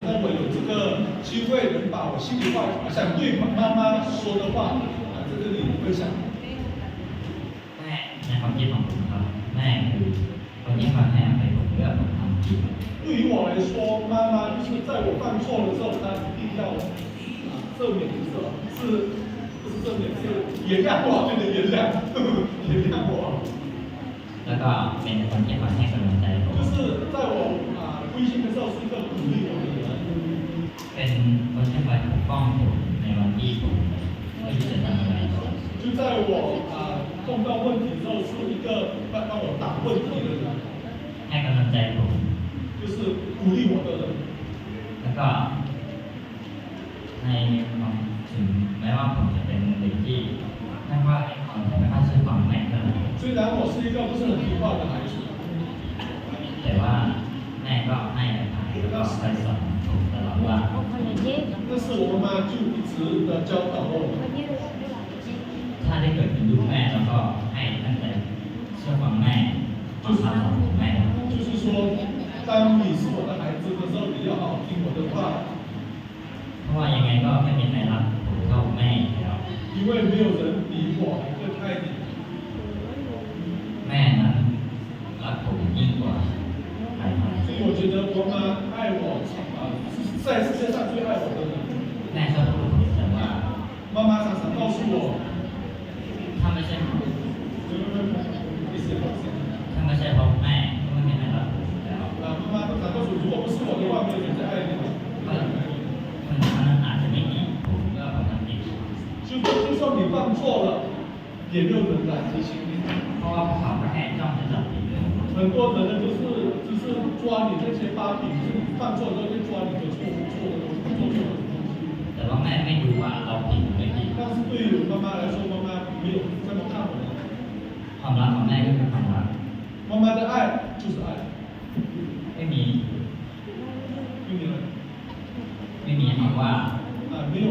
那我有这个机会能把我心里话想对妈妈说的话在这里分享。แม่ในความคิดของผมครับแม่คือคนที่คอยให้อภัยผมเมื่อผมทำผิด对于我来说，妈妈就是在我犯错的时候，她一定要赦免，不是赦免，是原谅我，对的，原谅，原谅我。แล้วก็เป็นคนที่คอยให้กำลังใจผม 就是在我灰心的时候，是一个鼓励我的人。เป็นคนที่คอยปกป้องผมในวันที่ผมไม่รู้จะทำอะไรต่อ就在我碰到问题的时候，是一个帮我打问题的人。ให้กำลังใจผม 就是鼓励我的人。แล้วก็ในความถึงแม้ว่าผมจะเป็นเด็กที่ไม่ค่อยเชื่อฟังแม่เท่าไหร่虽然我是一个不是很听话的孩子，แต่ว่าแม่ก็ให้อภัยแล้วก็คอยสอนผมตลอดว่า但是我妈妈就一直的教导我。ถ้าได้เกิดเป็นลูกแม่แล้วก็ให้ตั้งแต่เชื่อฟังแม่ฟังคำสอนของแม่就是说，当你是我的孩子的时候，你要好好听我的话。เพราะว่ายังไงก็ไม่มีใครรักผมเท่าแม่แล้ว因为没有人比我更爱你。แม่นั้นรักผมยิ่งกว่าใคร所以我觉得我妈爱我在世界上最爱我的人。แม่ชอบพูดผมแต่ว่า妈妈常常告诉我，ถ้าไม่ใช่ถ้าไม่ใช่เพราะแม่ก็ไม่มีใครรักผมแล้ว妈妈常常告诉我，如果不是我的话，没有人在爱你了。มันอาจจะไม่มีผมก็ผมทำผิด就算你犯错了，也没有人来提醒你。เพราะว่าเขาแค่จ้องจะจับผิดเลย很多人呢，就是抓你那些把柄，就是你犯错的时候就抓你的错的东西，做错的东西。แต่ว่าแม่ไม่รู้ว่าเราผิดหรือไม่ผิด但是对于妈妈来说，妈妈没有这么看我们。ความรักของแม่ก็คือความรัก妈妈的爱就是爱。ไม่มี对你呢？ไม่มีคำว่า没有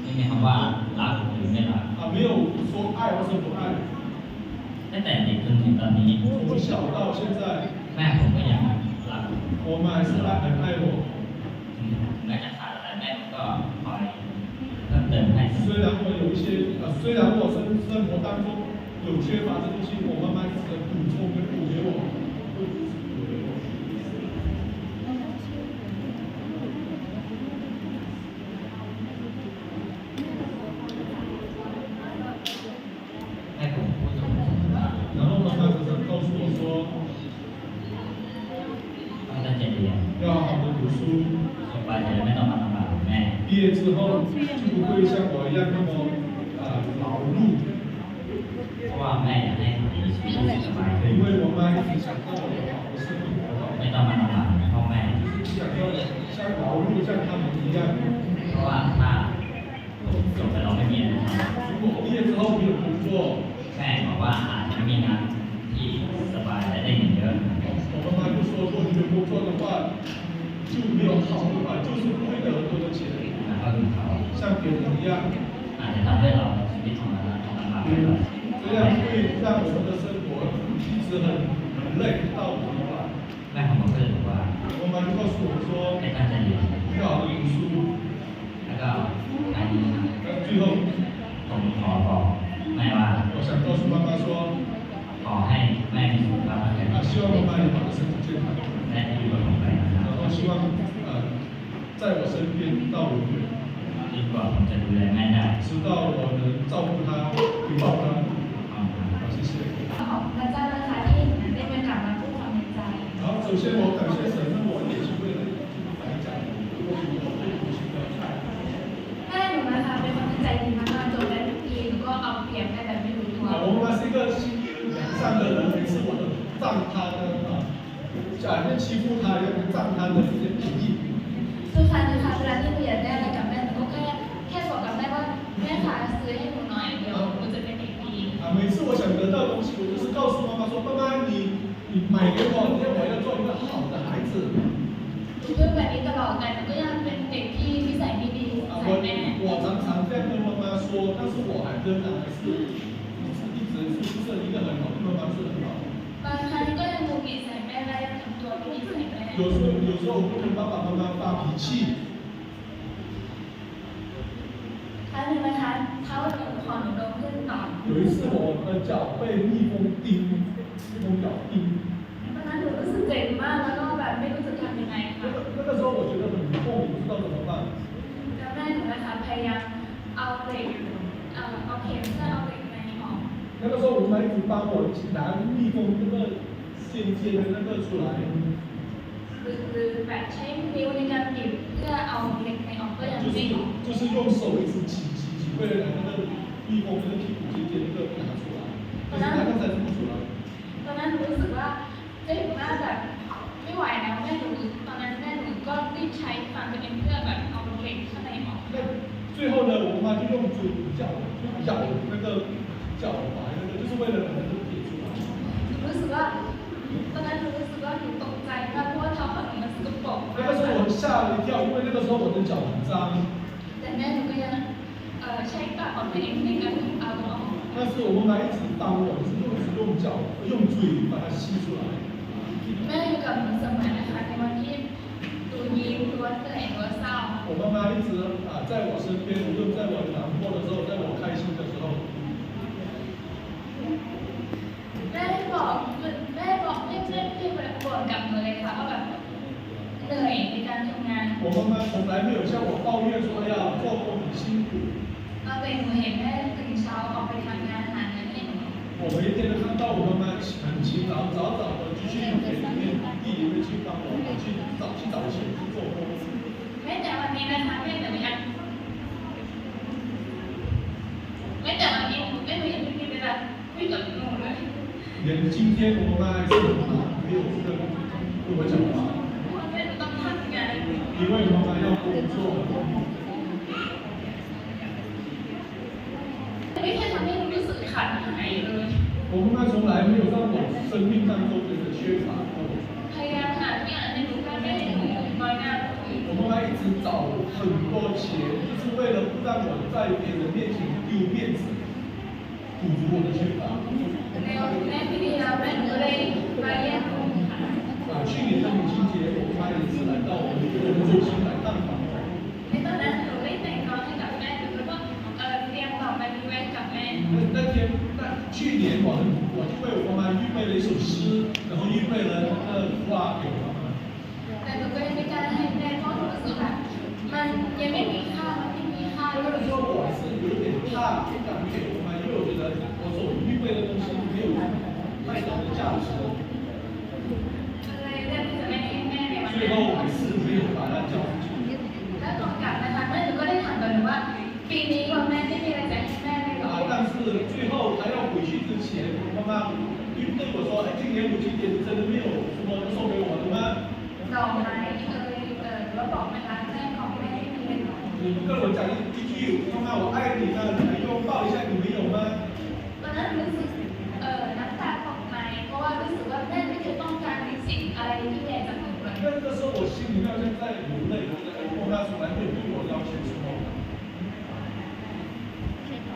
ไม่มีคำว่ารักหรือไม่รัก没有说爱或是不爱。ตั้งแต่เด็กจนถึงตอนนี้从小到现在，แม่ผมก็ยังรัก我们还是很爱我。แม้จะขาดอะไรแม่ก็คอยเพิ่มเติมให้虽然我有一些虽然我生活当中有缺乏的东西，我妈妈一直补充跟补给我。ให้ผมพูดตรง然后妈妈常常告诉我说，ต้องตั้งใจเรียน要好好的读书，จบไปจะไม่ต้องมาลำบากแม่ 毕业之后就不会像我一样那么劳碌。เพราะว่าแม่อยากให้ผมมีชีวิตที่สบายขึ้น因为我妈一直想让我好好生活，ไม่ต้องมาลำบากพ่อแม่ 想要像劳碌像他们一样。เพราะว่าถ้าผมจบไปเราไม่มีอะไรทำ如果毕业之后没有工作，แม่บอกว่าอาจจะไม่มีงานที่สบายและได้เงินเยอะ我妈妈就说，如果你没有工作的话，就没有好的话，就是不会得很多的钱， แล้วก็คือเขา 像别人一样。อาจจะทำให้เราชีวิตของเราต้องลำบากไปหน่อย 这样会让我们的生活一直很累到头来。แม่ของผมก็เลยบอกว่า 我妈就告诉我说， ให้ตั้งใจเรียน 要好好读书。 แล้วก็การนี้ 最后，ผมขอบอกแม่ว่า 我想告诉妈妈说，ขอให้แม่มีสุขภาพแข็งแรง 希望妈妈有好的身体健康， และอยู่กับผมไปนาน 然后希望在我身边到永远， ๆดีกว่าผมจะดูแลแม่ได้ 直到我能照顾她、陪伴她。好，谢谢。 ขอบพระเจ้านะคะที่ได้มีโอกาสมาพูดความในใจ 好，首先我感谢神，让我也机会来讲我对读书的爱。 แม่หนูนะคะเป็นคนที่ใจดีมากๆจบได้ทุกปีหนูก็เอาเปรียบแม่แบบไม่รู้ตัว 我妈妈是一个心地良善的人，每次我都占她的假面欺负她，要占她的这些便宜。 ทุกครั้งนะคะเวลาที่หนูอยากได้อะไรกับแม่หนูก็แค่บอกกับแม่ว่าแม่คะซื้อให้หนูหน่อยเดี๋ยวหนูจะเป็นเด็กดี 每次我想得到东西，我就是告诉妈妈说：“妈妈，你买给我，因为我要做一个好的孩子。” หนูพูดแบบนี้ตลอดแต่หนูก็ยังเป็นเด็กที่นิสัยไม่ดีใส่แม่ 我常常这样跟妈妈说，但是我仍然还是一直是不是一个很好的妈妈，是很好。บางครั้งก็ยังหงุดหงิดใส่แม่และยังทำตัวไม่ดีใส่แม่ 有时候我会跟爸爸妈妈发脾气。 ครั้งหนึ่งนะคะเท้าหนูคอหนูโดนขึ้นต่อ 有一次我的脚被蜜蜂咬叮， ตอนนั้นหนูรู้สึกเจ็บมากแล้วก็แบบไม่รู้จะทำยังไงค่ะ 那个时候我觉得很痛，我不知道怎么办。 แล้วแม่หนูนะคะพยายามเอาเหล็กเอาเข็มเพื่อเอาเหล็กในออก 那个时候我妈一直帮我拿蜜蜂那个尖尖的那个出来， หรือแบบใช้นิ้วในการบีบเพื่อเอาเหล็กในออกก็ยังไม่ออก 就是用手一直挤，为了拿那个蜜蜂那个屁股尖尖那个拿出来，可是那个才出不出来。 ตอนนั้นหนูรู้สึกว่าเจ็บมากแบบไม่ไหวแล้วแม่หนูตอนนั้นแม่หนูก็รีบใช้ฟันตัวเองเพื่อแบบเอาเหล็กข้างในออก 那最后呢，我妈就用嘴咬那个脚踝，那个就是为了把那个撇出来。 รู้สึกว่าตอนนั้นหนูรู้สึกว่าหนูตกใจมากเพราะว่าเท้าของหนูมันสกปรก 那 มาก 个时候我吓了一跳，因为那个时候我的脚很脏。 แต่แม่หนูก็ยังใช้ปากของตัวเองในการเอาออก 但是我妈妈一直帮我，是用脚用嘴把它吸出来。 แม่อยู่กับหนูเสมอนะคะในวันที่หนูยิ้มหรือว่าเหนื่อยหรือว่าเศร้า 我妈妈一直在我身边，无论在我难过的时候，在我开心的时候。 แม่บอกไม่บ่นกับหนูเลยค่ะว่าแบบเหนื่อยในการทำงาน 我妈妈从来没有向我抱怨说要做工很辛苦。 เราเป็นหนูเห็นแม่ตื่นเช้าออกไปทำงานหาเงินให้หนู 我每一天都看到我妈妈很勤劳，早早的就去田里面地里面去帮我去找钱去做工。 แม้แต่วันนี้นะคะแม่หนูยังไม่มีเวลาคุยกับหนูเลย 连今天我妈妈还是很忙，没有跟我讲话， เพราะว่าแม่หนูต้องทำงาน 因为妈妈要工作。 ไม่เคยทำให้หนูรู้สึกขาดหายเลย 我妈妈从来没有让我生命当中觉得缺乏过。 พยายามหาทุกอย่างในหนูเพื่อไม่ให้หนูน้อยหน้าคนอื่น 我妈妈一直找很多钱，就是为了不让我在别人面前丢面子，补足我的缺乏。 ในปีที่แล้วแม่หนูก็ได้มาเยี่ยมหนูค่ะ 去年的母亲节，我妈也是来到我们中心来探访我。 ในตอนนั้นหนูได้แต่งงานให้กับแม่หนูแล้วก็เตรียมกลับไปมีแว่นกับแม่ 去年我为我妈妈预备了一首诗，然后预备了那个花给我妈妈。 แต่หนูก็ยังไม่กล้าให้แม่เพราะหนูรู้สึกแบบมันยังไม่มีค่ามันไม่มีค่า 那个时候我是有点怕不敢给我妈，因为我觉得我所预备的东西没有太大的价值。 เลยเลือกที่จะไม่ให้แม่ในวัน 最 นั้น 后还是没有把它交出去。 แล้วก่อนกลับนะคะแม่หนูก็ได้ถามกับหนูว่าปีนี้วันแม่ไม่มีอะไรจะให้แม่เลยหรอ 但是最后还要回去之前，我妈妈对我说：“哎，今年母亲节你真的没有什么送给我的吗？ ดอกไม้หรือว่าบอกนะคะแม่ของแม่ไม่มีเลยหรอ 你不跟我讲一句妈妈我爱你呢，你来拥抱一下，你没有吗？” ตอนนั้นรู้สึกน้ำตาตกในเพราะว่ารู้สึกว่าแม่ไม่เคยต้องการสิ่งอะไรที่ใหญ่จากหนูเลย 那个时候我心里面好像在流泪，我觉得我妈从来没有对我要求什么。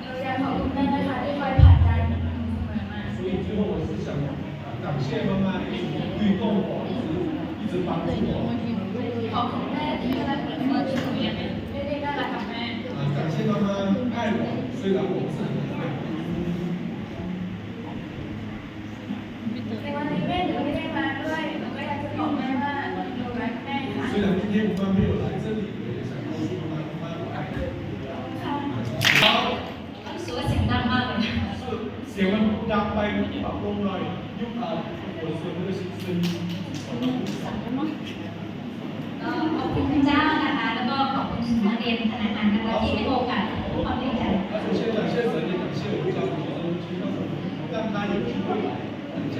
หนูอยากขอบคุณแม่นะคะที่คอยผ่านใจหนูเสมอมา 所以最后我是想感谢妈妈一直推动我，一直帮助我。 ขอบคุณแม่ที่รักหนูที่หนูยังไม่ได้น่ารักกับแม่ 感谢妈妈爱我，虽然我是很累。 ในวันนี้แม่หนูไม่ได้มาด้วยหนูก็อยากจะบอกแม่ว่าหนูรักแม่ค่ะ 虽然今天我妈没有来这里，我也想告诉妈妈，妈妈我爱你。 ค่ะ 好， รู้สึกว่าเสียงดังมากเลยนะ 是写完ดังไปปรับลงหน่อยยุบ我的那个声音。 ก็ขอบคุณพระเจ้านะคะ แล้วก็ขอบคุณนักเรียนคณะงานนะคะที่ให้โอกาสความดีใจ 那首先感谢神，也感谢我们家长学生去让让他有机会来讲，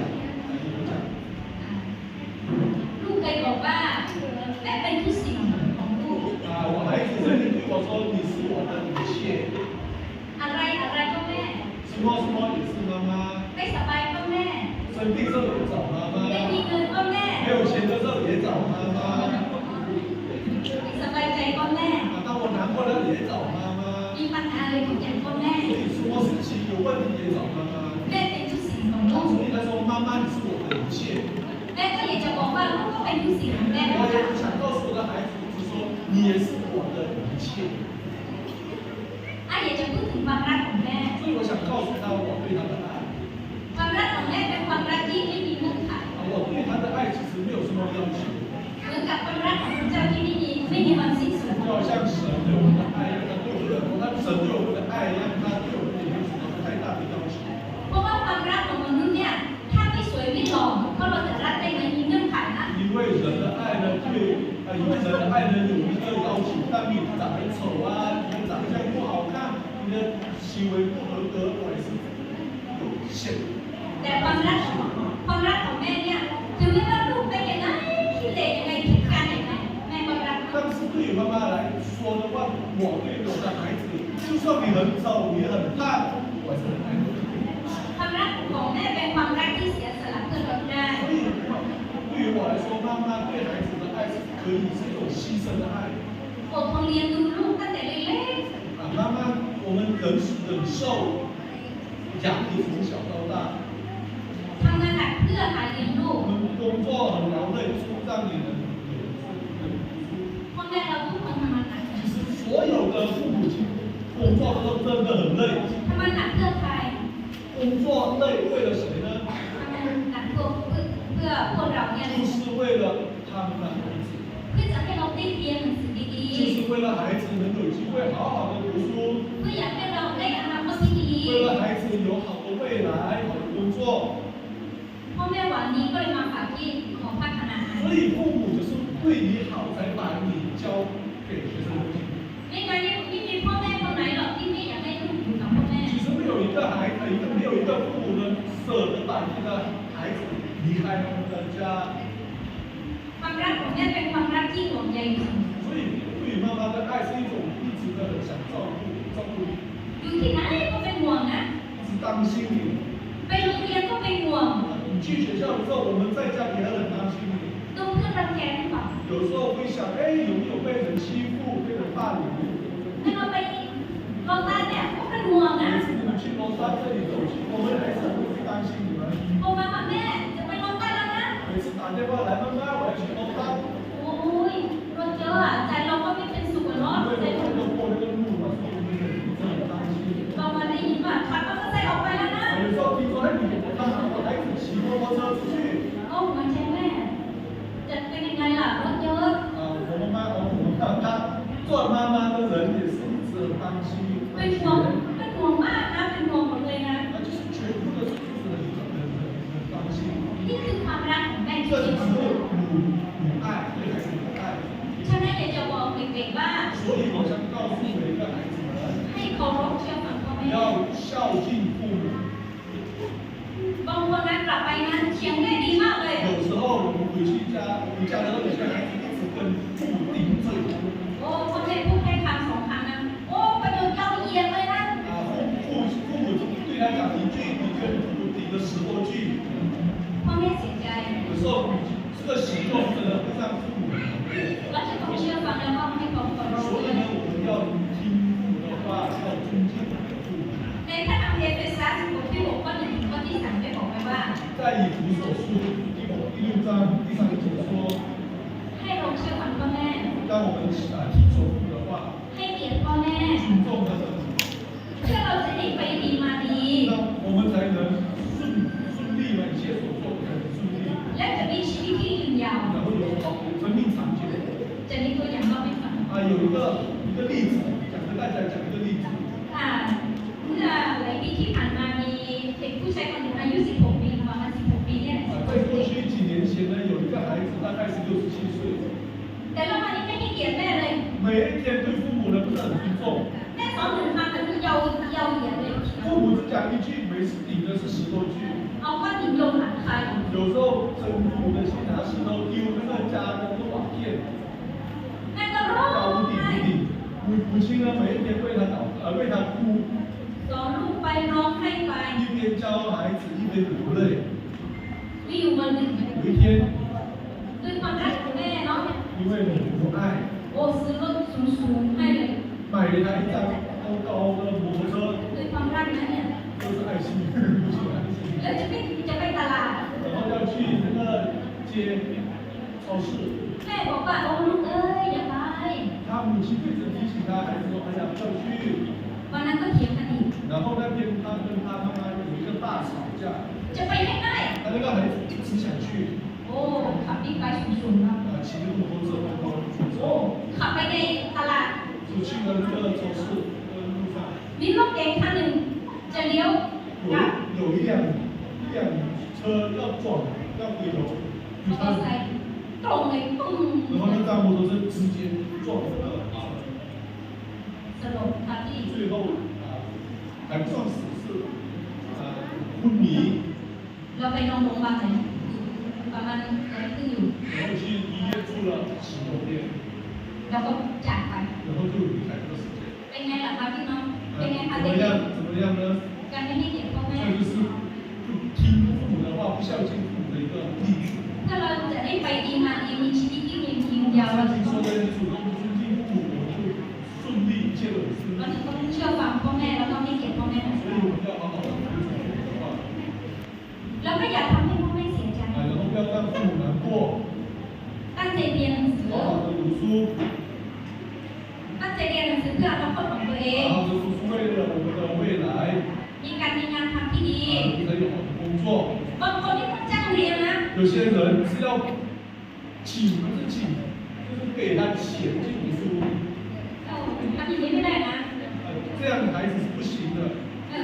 来演讲。 ลูกเคยบอกว่าแม่เป็นทุกสิ่งของลูก 我孩子曾经对我说：“你是我的一切， อะไรอะไรก็แม่ 什么什么也是妈妈。 ไม่สบายก็แม่ 生病的时候也找妈妈， ไม่มีเงินก็แม่ 没有钱的时候也找妈妈， สบายใจก็แม่ 当我难过了也找妈妈， มีปัญหาอะไรทุกอย่างก็แม่ 所以什么事情有问题也找妈妈。 แม่เป็นทุกสิ่งของลู 所 ก 以他说：“妈妈，你是我的ทุกสิ่งของแม่ 我 นะคะ 也想告诉我的孩子，就是说你也是我的一切。 อยากจะพูดถึงความรักของแม่ 所以我想告诉他我对他的爱。 ความรักของแม่เป็นความรักที่ไม่มีเงื่อนไข 我对他的爱其实没有什么要求， เหมือนกับความรักของพระเจ้าที่ไม่มีวันสิ้นสุด 就好像神对我们的爱一样，神对我们的爱一样，他对我们也没有什么太大的要求。 เพราะว่าความรักของมนุษย์เนี่ยถ้าไม่สวยไม่หล่อก็เราจะรักได้ไหมมีเงื่อนไขนะ 因为人的爱呢，因为人的爱呢有一个要求，当你长得丑啊，你的长相不好看，你的行为不合格，我也是有限的。 แต่ความรักของแม่เนี่ยถึงแม้ว่าลูกเป็นยังไงขี้เหร่ยังไงพิการยังไงแม่ก็รัก 但是对于妈妈来说的话，我对我的孩子，就算你很丑，你很胖，我还是很爱你。 ความรักของแม่เป็นความรักที่เสียสละเพื่อเราได้ 所以对于我来说，妈妈对孩子的爱是可以是一种牺牲的爱。 อดทนเลี้ยงดูลูกตั้งแต่เล็ก 妈妈，我们忍受养你从小到大， ๆทำงานหนักเพื่อหาเลี้ยงลูก 我们工作很劳累，让你能有。 พ่อแม่เราทุกคนทำงานหนัก 其实所有的父母亲工作都真的很累， ทำงานหนักเพื่อใคร 工作累为了谁呢？ ทำงานหนักเพื่อพวกเราเนี่ย 就是为了他们的孩子， เพื่อจะให้เราได้เรียนหนังสือดี 就是为了孩子能有机会好好的读书， ๆเพื่ออยากให้เราได้อนาคตที่ดี 为了孩子有好的未来、好的工作。 พ่อแม่หวังดีก็เลยมาฝากที่ของพัฒนา 所以父母就是对你好，才把你交给学生的。 ไม่งั้นไม่มีพ่อแม่คนไหนหรอกที่ไม่อยากให้ลูกอยู่กับพ่อแม่ 其实没有一个没有一个父母呢舍得把自己的孩子离开他们的家。 ความรักของแม่เป็นความรักที่ห่วงใยเสมอ 所以对于妈妈的爱是一种一直的很想照顾你， อยู่ที่ไหนก็เป็นห่วงนะ 一直担心你。 ไปโรงเรียนก็เป็นห่วง 你去学校的时候，我们在家也很担心你。 โดนเพื่อนรังแกหรือเปล่า 有时候会想，哎，有没有被人欺负、被人霸凌？ ถ้าเราไปโรงพยาบาลเนี่ยก็เป็นห่วงนะ 每次你们去楼山这里走去，我们还是很会担心你们。 โทรมาว่าแม่จะไปโรงพยาบาลแล้วนะ 每次打电话来，妈妈，我要去楼山。 โอ้ยรถเยอะอ่ะใจเราก็ไม่เป็นสุขเนาะ 因为 ใจ 我 เรา 看到过那个路嘛，所以我们很担心。 เรามาได้ยินว่าขับมอเตอร์ไซค์ออกไปแล้วนะ 有时候听说，哎，你看我孩子骑摩托车出去， โอ้หัวใจแม่จะเป็นยังไงล่ะรถเยอะ 我妈妈，我们看他做妈妈的人也是一直很担心。 เป็นห่วงมากนะเป็นห่วงหมดเลยนะ 就是全部的是很担心。 นี่คือความรักของแม่ 这 ที่ 就 จ 是 ริง 母爱，对孩子的爱。 ฉะนั้นอยากจะบอกเด็กๆว่า 所以我想告诉每一个孩子们， ให้เคารพเชื่อฟังพ่อแม่ 要孝敬父母。 บางคนนะกลับไปนะเถียงแม่ดีมากเลย 有时候我们回家的时候，有些孩子一直跟父母顶嘴。 โอ้พ่อแม่พูดแค่คำสองคำนะโอ้ประโยชน์เยาเหยียดเลยนะ 父母对他讲一句，你跟父母顶了10多句。 พ่อแม่เสียใจ 有时候这个行动真的会让父母难过。 เราจะต้องเชื่อฟังแล้วก็ให้ความเคารพ 所以呢，我们要听父母的话，要尊敬我们的父母。 ในพระธรรมเอเฟซัสบทที่6ข้อ1ถึงข้อที่3ได้บอกไว้ว่า 在以弗所书第6章第3节说， ให้เราเชื่อฟังพ่อแม่ 让我们听从父母的话， ให้เกียรติพ่อแม่ 尊重他的， เพื่อเราจะได้ไปดีมาดี 那我们才能顺利嘛，一切所做的才能顺利， และจะมีชีวิตที่ยืนยาว 然后有好生命长久。 จะมีตัวอย่างเล่าให้ฟัง 有一个例子，想跟大家讲一个例子。 เมื่อหลายปีที่ผ่านมามีเด็กผู้ชายคนหนึ่งอายุ16 ปีประมาณ16 ปีเนี่ย 在过去几年前呢，有一个孩子大概是67岁， แต่ละวันนี้ไม่ให้เกียรติแม่เลย 每一天对父母呢不是很尊重， แม่สอนหนูมาแต่เยาเหยียดเลย 父母只讲一句，每次顶的是10多句。 เอาก้อนหินโยนหลังใคร 有时候趁父母的心拿石头丢那个家的那个瓦片， แม่ก็ร้อง 到屋顶 ไห้ 屋顶。母亲呢每一天为他哭， สอนลูกไปร้องให้ไป 一边教孩子一边流泪。 มีอยู่วันหนึ่ง 有一天， ด้วยความรักของแม่เนาะ 因为母爱， โอ้ซื้อรถสูงๆให้เลย 买了他一张高的摩托车， ด้วยความรักนั้นเนี่ย 都是爱心，母亲的爱心。 แล้วจะไปตลาด 然后要去那个街超市， แม่บอกว่าโอ้ลูกเอ้ยอย่าไป 他母亲对着提醒他孩子说：“哎呀，不要去。 วันนั้นก็เถียงกันอีก 然后那天他跟他妈妈有一个大吵架， จะไปให้ได้ 他那个孩子一直想去， โอ้ขับบิ๊กไบค์สูงๆนะ 骑着摩托车然后 โอ้ขับไปในตลาด 就去了那个超市路上， มีรถเก๋งคันหนึ่งจะเลี้ยวกลับ 有一辆车要转要回头， มอเตอร์ไซค์ตรงเลยปุ้ง 然后那辆摩托车直接撞了车， สลบคาที่ 最后还不算死是昏迷， เราไปนอนโรงพยาบาลไหนประมาณอะไรขึ้นอยู่ 然后去医院住了10多天， เราก็จากไป 然后就离开这个世界。 เป็นไงล่ะคะพี่น้องเป็นไงคะ 怎 เด็ 么 ก 样？怎么样呢？ ๆการไม่ให้เกียรติพ่อแม่ 这就是不听父母的话、不孝敬父母的一个例子。 ถ้าเราจะได้ไปดีมาดีมีชีวิตที่ยืนยาวเรา 听 จะ 说的主动尊敬父母，就顺利一切都是。 เราจะต้องเชื่อฟังพ่อแม่เราต้องให้เกียรติพ่อแม่ 所以我们要好好的听父母的话， แล้วก็อย่าทำให้พ่อแม่เสียใจ 然后不要让父母难过， ตั้งใจเรียนหนังสือ 好好的读书， ตั้งใจเรียนหนังสือเพื่ออนาคตของตัวเอง 好好的读书，为了我们的未来， มีการมีงานทำที่ดี 可以好的工作。 บางคนที่ต้องจ้างเรียนนะ 有些人是要请，不是请，就是给他钱去读书， ทำอย่างนี้ไม่ได้นะ 这样孩子是不行的。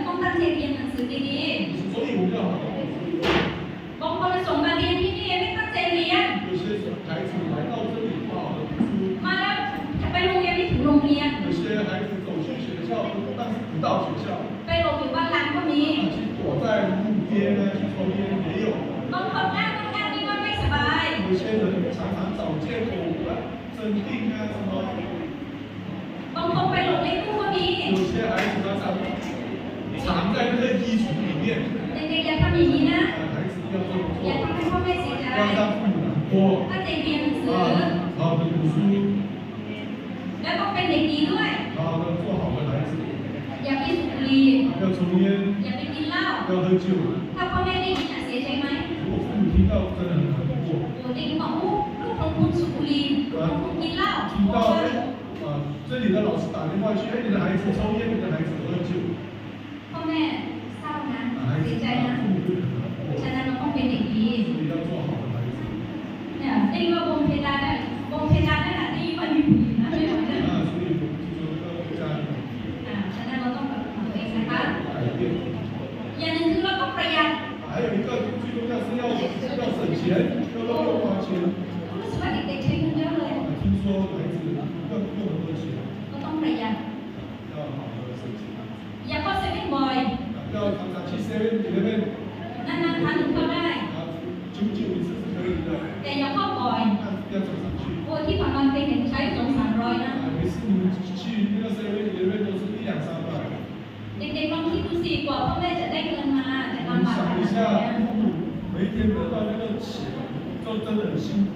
ต้องตั้งใจเรียนหนังสือดี 所以我们要好好读书。 ๆบางคนส่งมาเรียนที่นี่ไม่ตั้งใจเรียน 有些孩子来到这里不好好读书， มาแล้วจะไปโรงเรียนไม่ถึงโรงเรียน 有些孩子走去学校，但是不到学校， ไปหลบอยู่บ้านร้างก็มี 去躲在路边呢，去抽烟也有。 บางคนอ้างนี่ว่าไม่สบาย 有些人常常找借口生病啊什么， บางคนไปหลบในตู้ก็มี 有些孩子他藏在那个衣橱里面， เด็กๆอย่าทำอย่างนี้นะ 孩子不要这么 อย่า 做， ทำให้พ่อแม่เสียใจ 不要让父母难过， ตั้งใจเรียนหนังสือ 好好的读书， แล้วก็เป็นเด็กดีด้วย 好好的做好的孩子， อย่าไปสูบบุหรี่ 不要抽烟， อย่าไปกินเหล้า 不要喝酒。 ถ้าพ่อแม่ได้ยินเสียใจไหม 如果父母听到真的很难过， โอ้เด็กบอกลูกของคุณสูบบุหรี่ลูกของคุณกินเหล้า 听到这里的老师打电话去，哎，你的孩子抽烟，你的孩子喝酒， พ่อแม่เศร้านะ 孩 เสี 子 ยใจนะ 父母会很难过， ฉะนั้นเราต้องเป็นเด็กดี 所以要做好的孩子。 เนี่ยได้ยินว่าวงเพดานได้วงเพดานนั่นแหละได้ยินว่ามีผู้หญิงนะไม่ไหวนะ 啊，所以我们就说要家里 ฉะนั้นเราต้องปรับตัวเองนะคะ 改变。 อย่างหนึ่งคือเราต้องประหยัด 还有一个最重要是要省钱，要乱用花钱。 รู้สึกว่าเด็กๆใช้เงินเยอะเลย 听说孩子要用很多钱， ก็ต้องประหยัด 要好好的省钱， อย่าเข้าเซเว่นบ่อย 要常常去7-Eleven， นานๆครั้งหนึ่งก็ได้ 啊，久久一次是可以的， แต่อย่าเข้าบ่อย 但要常常去。 โอ้ที่ผ่านมาเคยเห็นใช้200-300นะ 每次你们去那个7-Eleven都是100-300。 เด็กๆลองคิดดูสิกว่าพ่อแม่จะได้เงินมาแต่ 你 ลำบาก 想 ข 一 นาด 下， ไหน 父母每一天得到那个钱，就真的很辛苦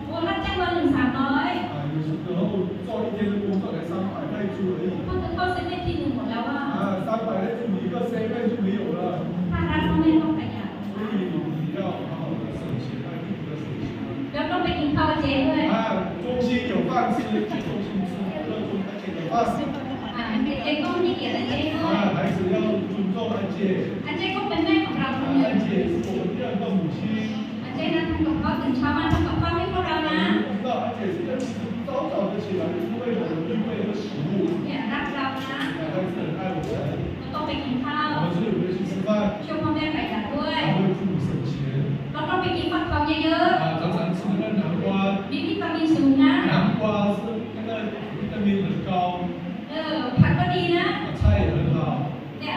โอ้รับจ้างวันหนึ่ง300 啊！有时候做一天的工作才300泰铢而已 ก็จะเข้าเซเว่นที่หนึ่งหมดแล้วว่า 啊，300泰铢你一个7就没有了。 ถ้ารักพ่อแม่ต้องประหยัด 所以你要好好的省钱，爱父母的省钱。 แล้วต้องไปกินข้าวเจด้วย 啊，中心有饭吃，去中心吃，不要中而且有饭。 เด็กๆต้องให้เกียรติอาเจด้วย 啊，孩子要尊重安姐， อาเจก็เป็นแม่ของเราคนหนึ่ง 安姐是我们第二个母亲。 อาเจนั้นทำกับข้าวตื่นเช้ามาทำกับข้าวให้พวกเรานะ 知道安姐是早早的起来，是为了我们预备的食物。 เนี่ยรักเรานะ 孩子很爱我们， เราต้องไปกินข้าว 我们是有会去吃饭， ช่วยพ่อแม่ประหยัดด้วย 还会父母省钱。 เราต้องไปกินฟักทองเยอะ 啊，常常吃那个南瓜， ๆมีวิตามินสูงนะ 南瓜是那个维他命很高， ผักก็ดีนะ 菜也很好。 เนี่ย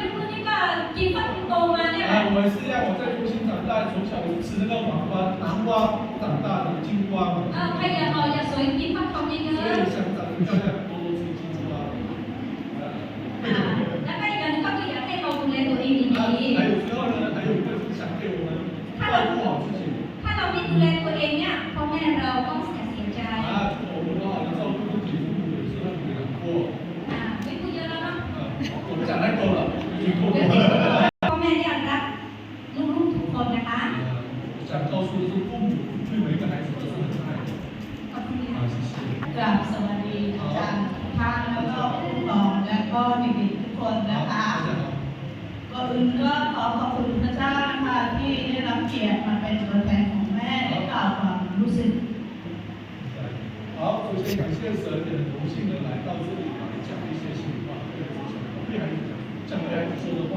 ลูกนี่ก็กินฟักโตมาเนี่ย 啊，我是让我在中心长大，从小吃那个黄瓜、南瓜长大的金瓜嘛， ใครอยากหล่ออยากสวยกินฟักทองเย 所 อะ 以想长得漂亮，多多吃金瓜。 ๆแล้วก็อีกอย่างนึงก็คืออยากให้เราดูแลตัวเองดี 啊，还有之后呢，还有一个是想给我们照顾好自己。 ๆถ้าเราไม่ดูแลตัวเองเนี่ยพ่อแม่เราต้องเสียใจ 啊，我们好好的照顾自己，父母有时候很难过。 ไม่พูดเยอะแล้วเนาะ 我们讲太多了，已经过了。 พ่อแม่เนี่ยรักลูกๆทุกคนนะคะ 想告诉的是，父母对กราบสวัสดีอาจารย์ทุกท่านแล้วก็ผู้ปกครองและก็เด็กๆทุกคนนะคะ ก่อนอื่นก็ขอขอบคุณพระเจ้านะคะที่ได้รับเกียรติมาเป็นตัวแทนของแม่ได้กล่าวความรู้สึก 好，首先感谢神，也很荣幸的来到这里来讲一些心里话，对孩子讲对孩子说的话。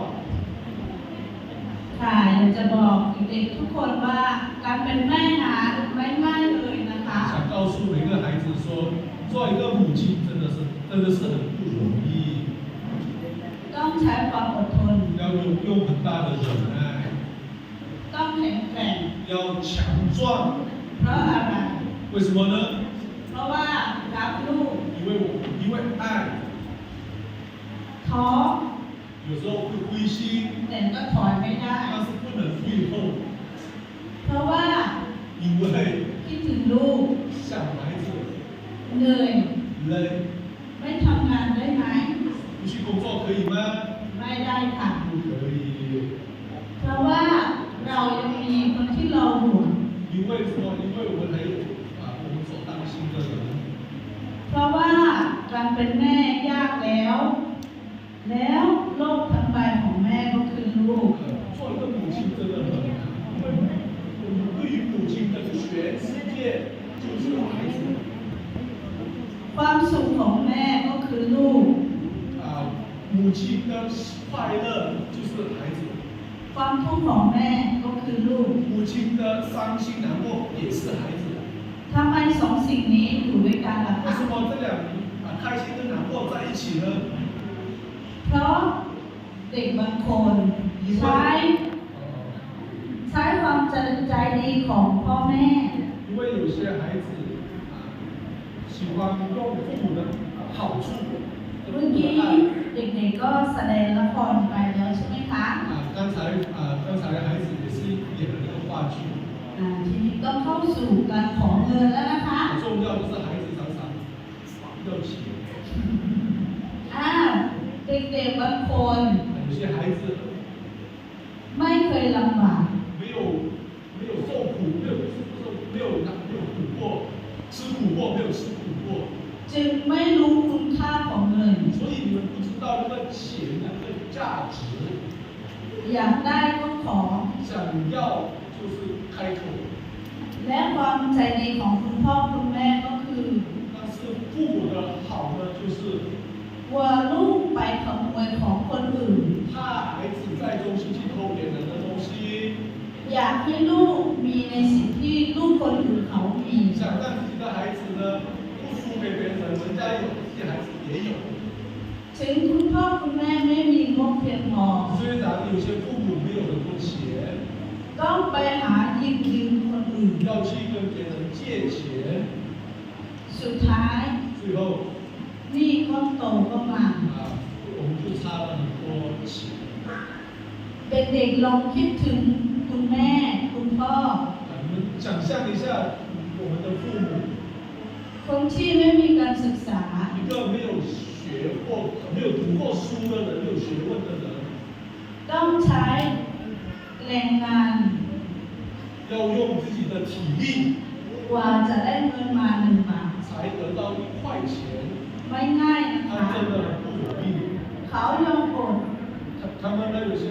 ค่ะอยากจะบอกเด็กๆทุกคนว่าการเป็นแม่นั้นไม่ง่ายเลยนะคะ 想告诉每个孩子说，做一个母亲真的是很不容易， ต้องใช้ความอดทน 要用很大的忍耐， ต้องแข็งแกร่ง 要强壮。 เพราะอะไร 为什么呢？ เพราะว่ารักลูก 因为爱， ท้อ 有时候会灰心， แต่ก็ถอยไม่ได้ 但是不能退后， เพราะว่า 因为 คิดถึงลูก 想孩子 เหนื่อย 累， ไม่ทำงานได้ไหม 不去工作可以吗？ ไม่ได้ค่ะ 不可以， เพราะว่าเรายังมีคนที่เราห่วง 因为什么？因为我们还有我们所担心的人。 เพราะว่าการเป็นแม่ยากแล้ว แล้วโลกทั้งใบของแม่ก็คือลูก 做一个母亲真的很难，因为我们对于母亲的全世界就是孩子 ความสุขของแม่ก็คือลูก 母亲的快乐就是孩子， ความทุกข์ของแม่ก็คือลูก 母亲的伤心难过也是孩子。 ทำไมสองสิ่งนี้อยู่ด้วยกันล่ะ 为 คะ 什么这两开心跟难过在一起呢？ เพราะเด็กบางคนใช้ความใจดีของพ่อแม่ 因为有些孩子喜欢用父母的好处， เมื่อกี้เด็กๆก็แสดงละครไปแล้วใช่ไหมคะ 刚才孩子也是演了那个话剧。 ทีนี้ต้องเข้าสู่การขอเงินแล้วนะคะ 重要就是孩子常常要钱， เด็กๆบางคน 有些孩子 ไม่เคยลำบาก 没有受苦，没有苦过，吃苦过没有吃苦过， จึงไม่รู้คุณค่าของเงิน 所以你们不知道那个钱的那个价值。 อยากได้ก็ขอ 想要就是开口， และความใจดีของคุณพ่อคุณแม่ก็คือ 但是父母的好呢，就是 กลัวลูกไปขโมยของคนอื่น 怕孩子在中心去偷别人的东西， อยากให้ลูกมีในสิ่งที่ลูกคนอื่นเขามี 想让自己的孩子呢不输给别人，人家有，自己孩子也有。 ถึงคุณพ่อคุณแม่ไม่มีงบเพียงพอ 虽然有些父母没有很多钱， ต้องไปหายืมคนอื่น 要去跟别人借钱， สุดท้าย 最后หนี้ก้อนโตก็มา 我们就差了很多钱。 เด็กๆลองคิดถึงคุณแม่คุณพ่อ 你们想象一下我们的父母， คนที่ไม่มีการศึกษา 一个没有学过、没有读过书的人、没有学问的人， ต้องใช้แรงงาน 要用自己的体力 กว่าจะได้เงินมา1 บาท 才得到1块钱， ไม่ง่ายนะคะ 他真的很不容易。 เขายอมอด 他们呢，有些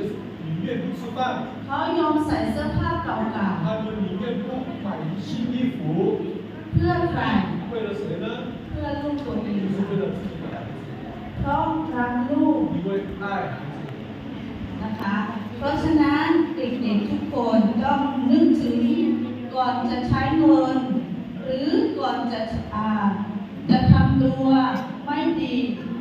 宁愿不吃饭， เขายอมใส่เสื้อผ้าเก่า 他们宁愿不买新衣服， ๆเพื่อใคร 为了谁呢？ เพื่อลูกตัวเอ 就 ง 是为了自己的孩子， เพราะรักลูก 因为爱孩子。 นะคะ เพราะฉะนั้นเด็กๆทุกคนต้องนึกถึงก่อนจะใช้เงิน หรือก่อนจะทำตัวไม่ดี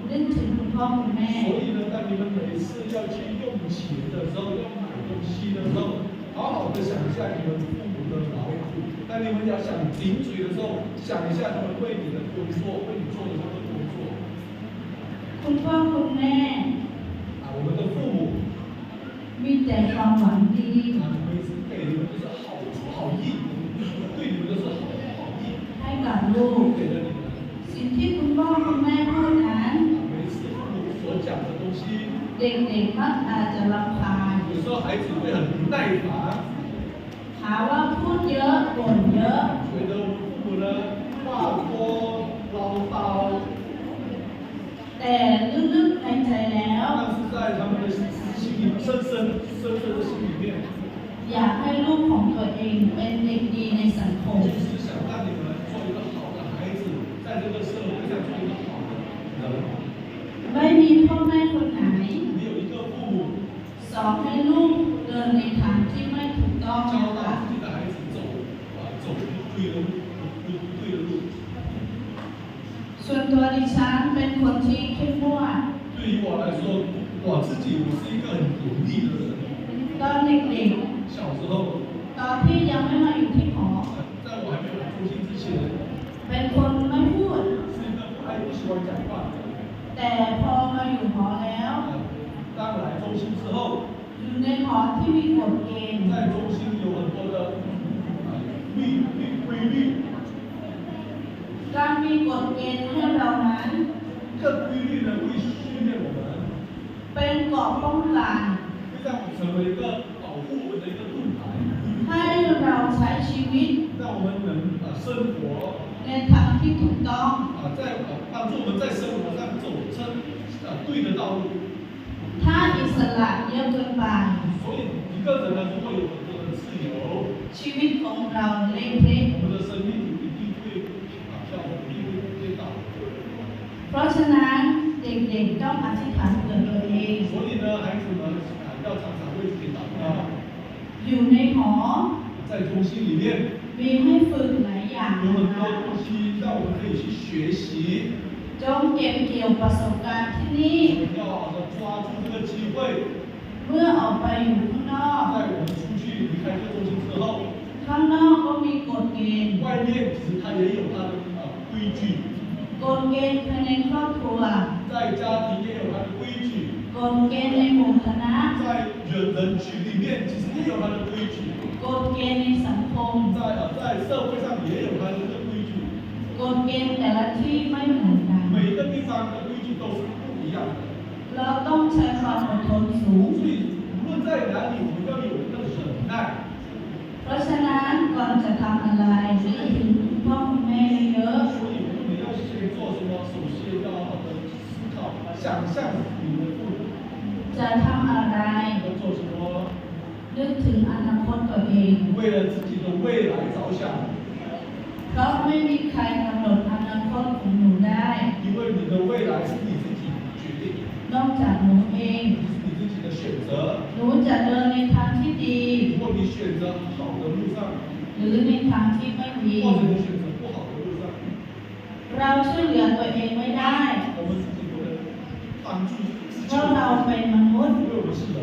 นึกถึงคุณพ่อคุณแม่ 所以呢，当你们每次要去用钱的时候，要买东西的时候，好好的想一下你们父母的劳苦。当你们要想顶嘴的时候，想一下他们为你的工作，为你做的那个工作。 คุณพ่อคุณแม่ 我们的父母， มีแต่ความหวังดี 他们给你们就是好意，对你们都是好意， ให้กับลูก 给了你们。 สิ่งที่คุณพ่อคุณแม่พูดนั้น 每次父母所讲的东西， เด็กๆมักอาจจะรำคาญ 有时候孩子会很不耐烦， หาว่าพูดเยอะบ่นเยอะ 觉得我们父母呢话多、唠他们的心里深深的心里面， อยากให้ลูกของตัวเองเป็นเด็กดีในสังคม 就是想让你们做一个好的孩子，在这个社会上做一个好的人。 ไม่มีพ่อแม่คนไหน 没有一个父母 สอนให้ลูกเดินในทางที่ไม่ถูกต้อง 教 นะคะ 导自己的孩子走对的路。 ส่วนตัวดิฉันเป็นคนที่เข้มงวด 对于我来说，我自己我是一个很严厉的人。 ตอนเด็ก 小时候， ๆ ตอนที่ยังไม่มาอยู่ที่หอ 在我还没有来中心之前， เป็นคนไม่พูด 是一个不喜欢讲话的。 แต่พอมาอยู่หอแล้ว 当来中心之后， อยู่ในหอที่มีกฎเกณฑ์ 在中心有很多的规律， การมีกฎเกณฑ์ให้เรานั้น 这规律呢会训练我们， เป็นเกราะป้องกัน 会让我们成为一个保护我们的一个盾牌， ให้เราใช้ชีวิต 让我们能生活 ในทางที่ถูกต้อง 帮助我们在生活上走成对的道路。 ถ้าอิสระเยอะเกินไป 所以一个人呢，如果有很多的自由， ชีวิตของเราเละเทะ 我们的生命一定会跳的，一定会跌倒。 เพราะฉะนั้นเด็กๆต้องอธิษฐานเผื่อตัวเอง 所以呢，孩子们要常常为自己祷告。 อยู่ในหอ 在中心里面 มีให้ฝึกหลายอย่าง 有很 นะคะ 多东西让我们可以去学习， จงเก็บเกี่ยวประสบการณ์ที่นี่ 我们要好好的抓住这个机会。 เมื่อออกไปอยู่ข้างนอก 在我们出去离开这个中心之后， ข้างนอกก็มีกฎเกณฑ์ 外面其实它也有它的规矩， กฎเกณฑ์ภายในครอบครัว 在家庭也有它的规矩， กฎเกณฑ์ในหมู่คณะ 在人群里面其实也有它的规矩， กฎเกณฑ์ในสังคม 在社会上也有它的这个规矩。 กฎเกณฑ์แต่ละที่ไม่เหมือนกัน 每个地方的规矩都是不一样的， เราต้องใช้ความอดทนสูง 所以无论在哪里，我们要有一个忍耐。 เพราะฉะนั้นก่อนจะทำอะไรหรือถึงคุณพ่อคุณแม่เยอะ 所以我们要先做什么？首先要好好的思考，想象你的父母 จะทำอะไร 要做什么， นึกถึงอนาคตตัวเอง 为了自己的未来着想， เพราะไม่มีใครกำหนดอนาคตของหนูได้ 因为你的未来是你自己决定， นอกจากหนูเอง 是你自己的选择。 หนูจะเดินในทางที่ดี 如果你选择好的路上， หรือในทางที่ไม่ดี 或者你选择不好的路上， เราช่วยเหลือตัวเองไม่ได้ 我们自己不能帮助自 เพ 己， ราะเราเป็นมนุษย์ 因为我们是人。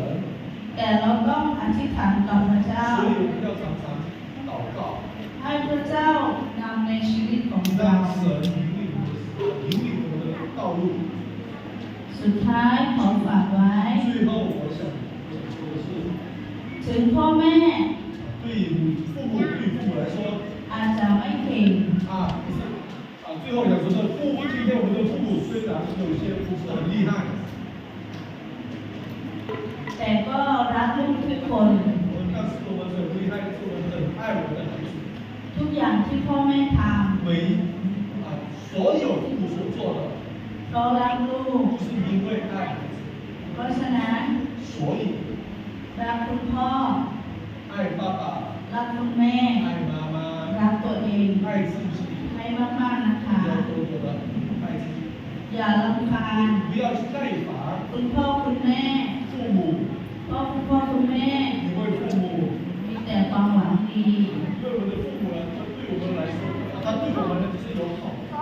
แต่เราต้องอธิษฐานต่อพระเจ้า 所以我们要常常祷告， ให้พระเจ้านำในชีวิตของเรา 让神引领我们的道路。 สุดท้ายขอฝากไว้ 最后，我想说的是， ถึงพ่อแม่ 对父母来说， อาจจะไม่เก่ง 不是最后想说的，今天我们的父母虽然有些不是很厉害， แต่ก็รักลูกทุกคน 但是我们很厉害，是我们很爱我们的孩子。 ทุกอย่างที่พ่อแม่ท 所有父母所做的， ำเพราะรักลูก 都是因为爱孩子， เพราะฉะนั้น 所以 รักคุณพ่อ 爱爸爸， รักคุณแม่ 爱妈妈， รักตัวเอง 爱自己。 ให้มากๆนะคะ 要多多的爱自己， อย่ารำคาญ 不要去怠乏 คุณพ่อคุณแม่ 父母， เพราะคุณพ่อคุณแม่ 因为父母， มีแต่ความหวังดี 因为我们的父母呢，他对我们来说，他对我们呢是有好的，